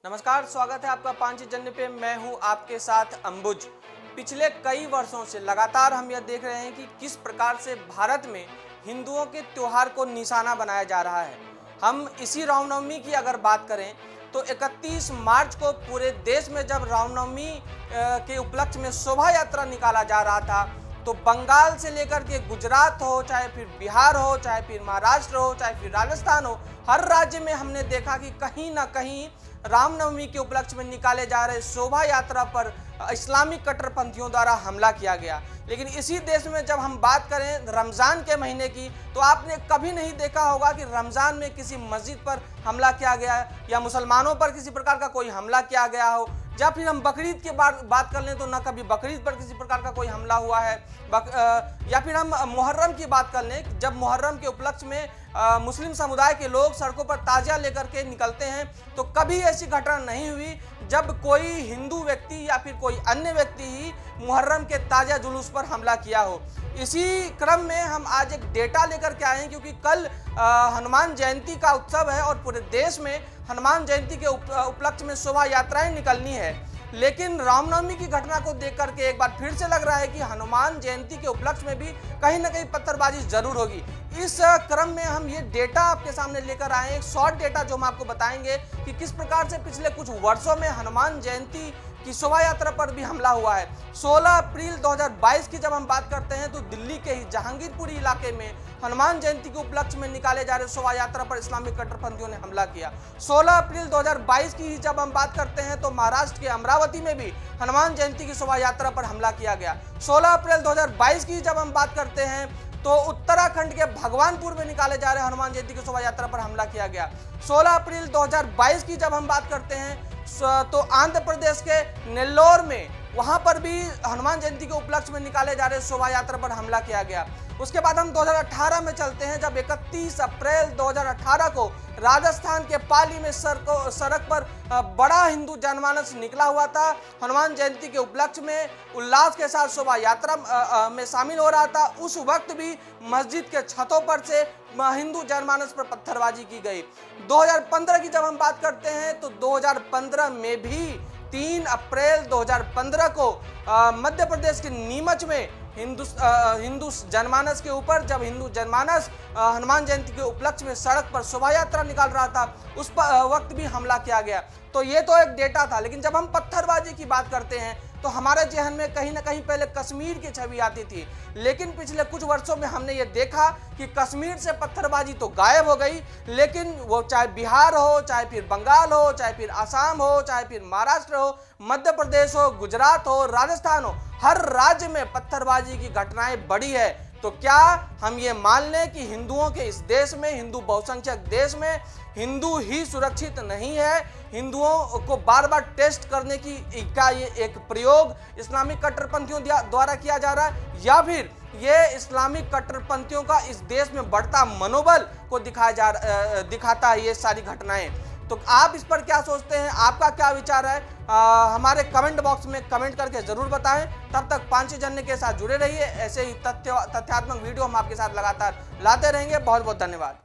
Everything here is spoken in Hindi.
नमस्कार, स्वागत है आपका पांचजन्य पे। मैं हूं आपके साथ अंबुज। पिछले कई वर्षों से लगातार हम यह देख रहे हैं कि किस प्रकार से भारत में हिंदुओं के त्योहार को निशाना बनाया जा रहा है। हम इसी रामनवमी की अगर बात करें तो 31 मार्च को पूरे देश में जब रामनवमी के उपलक्ष्य में शोभा यात्रा निकाला जा रहा था, तो बंगाल से लेकर के गुजरात हो, चाहे फिर बिहार हो, चाहे फिर महाराष्ट्र हो, चाहे फिर राजस्थान हो, हर राज्य में हमने देखा कि कहीं ना कहीं रामनवमी के उपलक्ष्य में निकाले जा रहे शोभा यात्रा पर इस्लामिक कट्टरपंथियों द्वारा हमला किया गया। लेकिन इसी देश में जब हम बात करें रमज़ान के महीने की, तो आपने कभी नहीं देखा होगा कि रमज़ान में किसी मस्जिद पर हमला किया गया या मुसलमानों पर किसी प्रकार का कोई हमला किया गया हो। या फिर हम बकरीद की बात कर लें तो न कभी बकरीद पर किसी प्रकार का कोई हमला हुआ है। या फिर हम मुहर्रम की बात कर लें, जब मुहर्रम के उपलक्ष्य में मुस्लिम समुदाय के लोग सड़कों पर ताजिया लेकर के निकलते हैं, तो कभी ऐसी घटना नहीं हुई जब कोई हिंदू व्यक्ति या फिर कोई अन्य व्यक्ति ही मुहर्रम के ताजिया जुलूस पर हमला किया हो। इसी क्रम में हम आज एक डेटा लेकर के आए हैं, क्योंकि कल हनुमान जयंती का उत्सव है और पूरे देश में हनुमान जयंती के उपलक्ष्य में शोभा यात्राएं निकलनी है। लेकिन रामनवमी की घटना को देख करके एक बार फिर से लग रहा है कि हनुमान जयंती के उपलक्ष्य में भी कहीं ना कहीं पत्थरबाजी जरूर होगी। इस क्रम में हम ये डेटा आपके सामने लेकर आए हैं, एक शॉर्ट डेटा जो हम आपको बताएंगे कि किस प्रकार से पिछले कुछ वर्षों में हनुमान जयंती की शोभा यात्रा पर भी हमला हुआ है। 16 अप्रैल 2022 की जब हम बात करते हैं तो दिल्ली के ही जहांगीरपुरी इलाके में हनुमान जयंती के उपलक्ष्य में निकाले जा रहे शोभा यात्रा पर इस्लामिक कट्टरपंथियों ने हमला किया। 16 अप्रैल 2022 की ही जब हम बात करते हैं तो महाराष्ट्र के अमरावती में भी हनुमान जयंती की शोभा यात्रा पर हमला किया गया। 16 अप्रैल 2022 की जब हम बात करते हैं तो उत्तराखंड के भगवानपुर में निकाले जा रहे हनुमान जयंती की शोभा यात्रा पर हमला किया गया। 16 अप्रैल 2022 की जब हम बात करते हैं तो आंध्र प्रदेश के नेल्लोर में वहां पर भी हनुमान जयंती के उपलक्ष्य में निकाले जा रहे शोभा यात्रा पर हमला किया गया। उसके बाद हम 2018 में चलते हैं, जब 31 अप्रैल 2018 को राजस्थान के पाली में सड़क पर बड़ा हिंदू जनमानस निकला हुआ था। हनुमान जयंती के उपलक्ष्य में उल्लास के साथ शोभा यात्रा में शामिल हो रहा था। उस वक्त भी मस्जिद के छतों पर से हिंदू जनमानस पर पत्थरबाजी की गई। 2015 की जब हम बात करते हैं तो 2015 में भी 3 अप्रैल 2015 को मध्य प्रदेश के नीमच में हिंदू जनमानस के ऊपर, जब हिंदू जनमानस हनुमान जयंती के उपलक्ष्य में सड़क पर शोभा यात्रा निकाल रहा था, उस वक्त भी हमला किया गया। तो ये तो एक डेटा था। लेकिन जब हम पत्थरबाजी की बात करते हैं तो हमारे जहन में कहीं ना कहीं पहले कश्मीर की छवि आती थी। लेकिन पिछले कुछ वर्षों में हमने ये देखा कि कश्मीर से पत्थरबाजी तो गायब हो गई, लेकिन वो चाहे बिहार हो, चाहे फिर बंगाल हो, चाहे फिर आसाम हो, चाहे फिर महाराष्ट्र हो, मध्य प्रदेश हो, गुजरात हो, राजस्थान हो, हर राज्य में पत्थरबाजी की घटनाएं बढ़ी है। तो क्या हम ये मान लें कि हिंदुओं के इस देश में, हिंदू बहुसंख्यक देश में, हिंदू ही सुरक्षित नहीं है? हिंदुओं को बार बार टेस्ट करने का ये एक प्रयोग इस्लामिक कट्टरपंथियों द्वारा किया जा रहा है, या फिर ये इस्लामिक कट्टरपंथियों का इस देश में बढ़ता मनोबल को दिखाता है ये सारी घटनाएं? तो आप इस पर क्या सोचते हैं? आपका क्या विचार है? हमारे कमेंट बॉक्स में कमेंट करके जरूर बताएं। तब तक पांचजन्य के साथ जुड़े रहिए। ऐसे ही तथ्यात्मक वीडियो हम आपके साथ लगातार लाते रहेंगे। बहुत बहुत धन्यवाद।